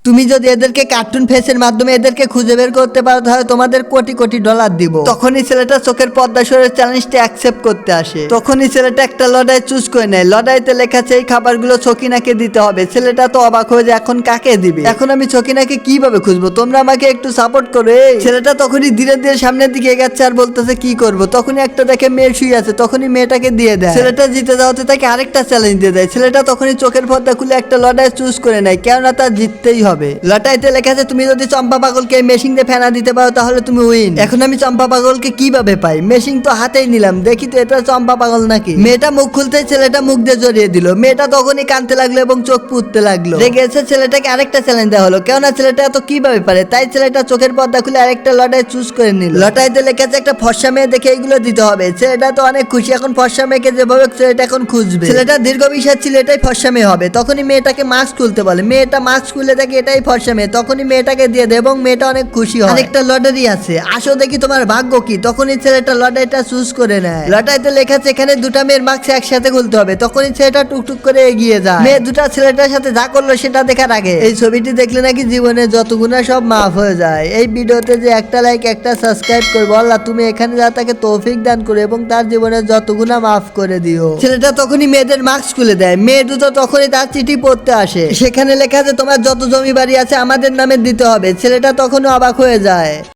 তুমি যদি এদেরকে কার্টুন ফেসের মাধ্যমে এদেরকে খুঁজে বের করতে পারো তাহলে তোমাদের কোটি কোটি ডলার দিব। তখনই ছেলেটা চোখের পর্দা সরে চ্যালেঞ্জটি অ্যাকসেপ্ট করতে আসে। তখনই ছেলেটা একটা লড়াই চুজ করে নেয়। লড়াইতে লেখা আছে এই খাবারগুলো ছকিনাকে দিতে হবে। ছেলেটা তো অবাক হয়ে যায় এখন কাকে দিবে, এখন আমি ছকিনাকে কিভাবে খুঁজবো, তোমরা আমাকে একটু সাপোর্ট করো। ছেলেটা তখনই ধীরে ধীরে সামনের দিকে এগাচ্ছে আর বলতেছে কি করব। তখনই একটা দেখে মেয়ে শুয়ে আছে, তখনই মেয়েটাকে দিয়ে দেয়। ছেলেটা জিতে যাওয়াতে তাকে আরেকটা চ্যালেঞ্জ দিয়ে দেয়। ছেলেটা তখনই চোখের পর্দা খুলে একটা লড়াই চুজ করে নেয়, কেননা তার জিততেই হবে। লটাইতে লেখা আছে তুমি যদি চম্পা পাগলকে মেশিন দিয়ে ফেনা দিতে পারো তাহলে তুমি উইন। এখন আমি চম্পা পাগলকে কিভাবে পাই, মেশিন তো হাতেই নিলাম, দেখি তো এটা চম্পা পাগল নাকি। মেয়েটা মুখ খুলতে ছেলেটা মুখ দিয়ে জড়িয়ে দিল। মেয়েটা তখনই কাঁদতে লাগলো এবং চোখ পুঁততে লাগলো। রেগে এসে ছেলেটাকে আরেকটা চ্যালেঞ্জ দেওয়া হলো, কেননা ছেলেটা তো কিভাবে পারে। তাই ছেলেটা চোখের পর্দা খুলে আরেকটা লটাই চুজ করে নিল। লটাইতে লেখা আছে একটা ফর্সা মেয়ে দেখে এইগুলো দিতে হবে। ছেলেটা তো অনেক খুশি, এখন ফর্সা মেয়েকে যেভাবে ছেলেটা এখন খুঁজবে। ছেলেটা দীর্ঘ বিশ্বাস ছিল এটাই ফর্সা মেয়ে হবে। তখনই মেয়েটাকে মাস্ক খুলতে বলে, মেয়েটা মাস্ক খুলে দেখে এটাই ফর্সা মেয়ে। তখনই মেয়েটাকে দিয়ে দেয় এবং মেয়েটা অনেক খুশি হয়। আরেকটা লটারি আছে, আসো দেখি তোমার ভাগ্য কি। তখনই ছেলেটা লটারিটা চুজ করে নেয়। লটারিতে লেখা আছে এখানে দুটা মেয়ের মাস্ক একসাথে খুলতে হবে। তখনই ছেলেটা টুকটুক করে এগিয়ে যায়। মেয়ে দুটা ছেলেটার সাথে যা করলো সেটা দেখার আগে এই ছবিটি দেখলে নাকি জীবনে যত গুণা সব মাফ হয়ে যায়। এই ভিডিওতে যে একটা লাইক একটা সাবস্ক্রাইব করবো, আল্লাহ তুমি এখানে যা তাকে তৌফিক দান করো এবং তার জীবনের যত গুণা মাফ করে দিও। ছেলেটা তখনই মেয়েদের মাস্ক খুলে দেয়। মেয়ে দুটো তখনই তার চিঠি পড়তে আসে। সেখানে লেখা আছে তোমার যত জমি বাড়ি আছে আমাদের নামে দিতে হবে। ছেলেটা তখনও অবাক হয়ে যায়।